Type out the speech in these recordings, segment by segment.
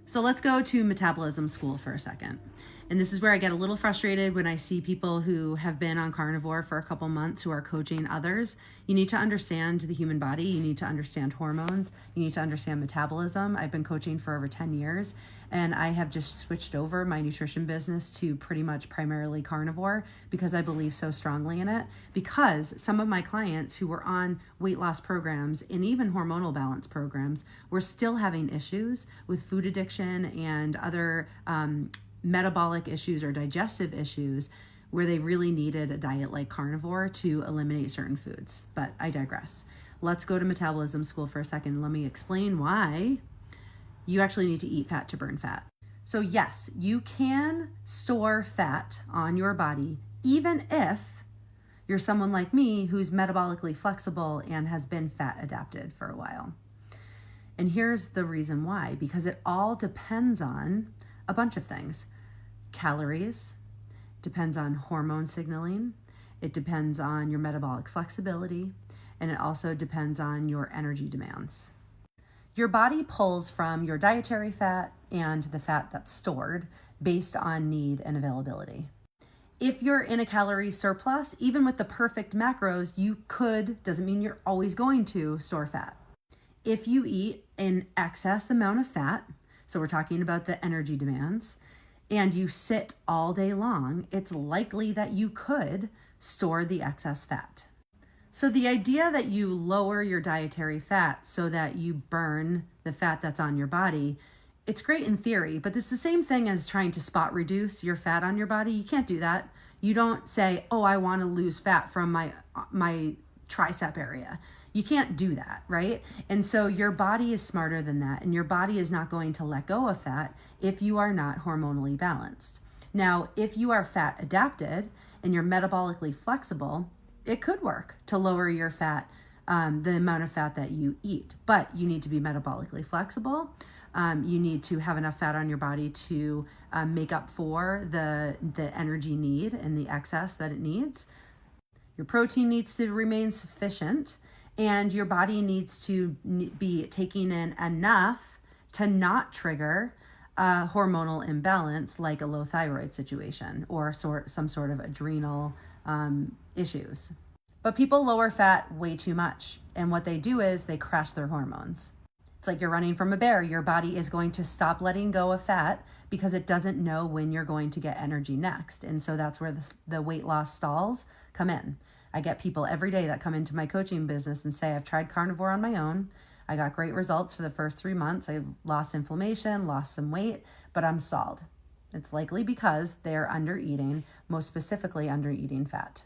So let's go to metabolism school for a second. And this is where I get a little frustrated when I see people who have been on carnivore for a couple months who are coaching others. You need to understand the human body. You need to understand hormones. You need to understand metabolism. I've been coaching for over 10 years, and I have just switched over my nutrition business to pretty much primarily carnivore because I believe so strongly in it. Because some of my clients who were on weight loss programs and even hormonal balance programs were still having issues with food addiction and other metabolic issues or digestive issues where they really needed a diet like carnivore to eliminate certain foods. But I digress. Let's go to metabolism school for a second. Let me explain why you actually need to eat fat to burn fat. So yes, you can store fat on your body even if you're someone like me who's metabolically flexible and has been fat adapted for a while. And here's the reason why, because it all depends on a bunch of things. Calories, depends on hormone signaling, it depends on your metabolic flexibility, and it also depends on your energy demands. Your body pulls from your dietary fat and the fat that's stored based on need and availability. If you're in a calorie surplus, even with the perfect macros, you could, doesn't mean you're always going to, store fat. If you eat an excess amount of fat, so we're talking about the energy demands, and you sit all day long, it's likely that you could store the excess fat. So the idea that you lower your dietary fat so that you burn the fat that's on your body, it's great in theory, but it's the same thing as trying to spot reduce your fat on your body. You can't do that. You don't say, oh, I want to lose fat from my tricep area. You can't do that, right? And so your body is smarter than that, and your body is not going to let go of fat if you are not hormonally balanced. Now, if you are fat adapted and you're metabolically flexible, it could work to lower your fat, the amount of fat that you eat, but you need to be metabolically flexible. You need to have enough fat on your body to make up for the energy need and the excess that it needs. Your protein needs to remain sufficient, and your body needs to be taking in enough to not trigger a hormonal imbalance like a low thyroid situation or some sort of adrenal issues. But people lower fat way too much, and what they do is they crash their hormones. It's like you're running from a bear. Your body is going to stop letting go of fat because it doesn't know when you're going to get energy next. And so that's where the weight loss stalls come in. I get people every day that come into my coaching business and say, I've tried carnivore on my own. I got great results for the first 3 months. I lost inflammation, lost some weight, but I'm stalled. It's likely because they're under eating, most specifically under eating fat.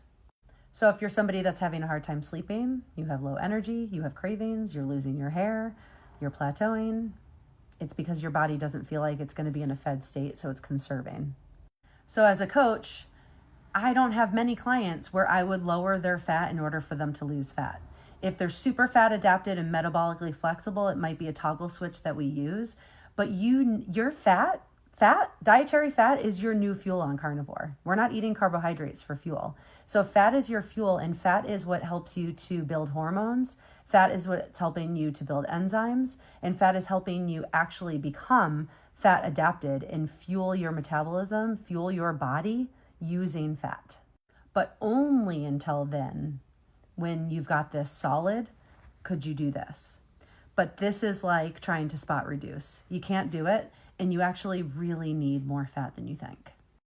So if you're somebody that's having a hard time sleeping, you have low energy, you have cravings, you're losing your hair, you're plateauing, it's because your body doesn't feel like it's going to be in a fed state, so it's conserving. So as a coach, I don't have many clients where I would lower their fat in order for them to lose fat. If they're super fat adapted and metabolically flexible, it might be a toggle switch that we use. But your dietary fat is your new fuel on carnivore. We're not eating carbohydrates for fuel. So fat is your fuel, and fat is what helps you to build hormones. Fat is what's helping you to build enzymes, and fat is helping you actually become fat adapted and fuel your metabolism, fuel your body using fat. But only until then, when you've got this solid, could you do this. But this is like trying to spot reduce. You can't do it, and you actually really need more fat than you think.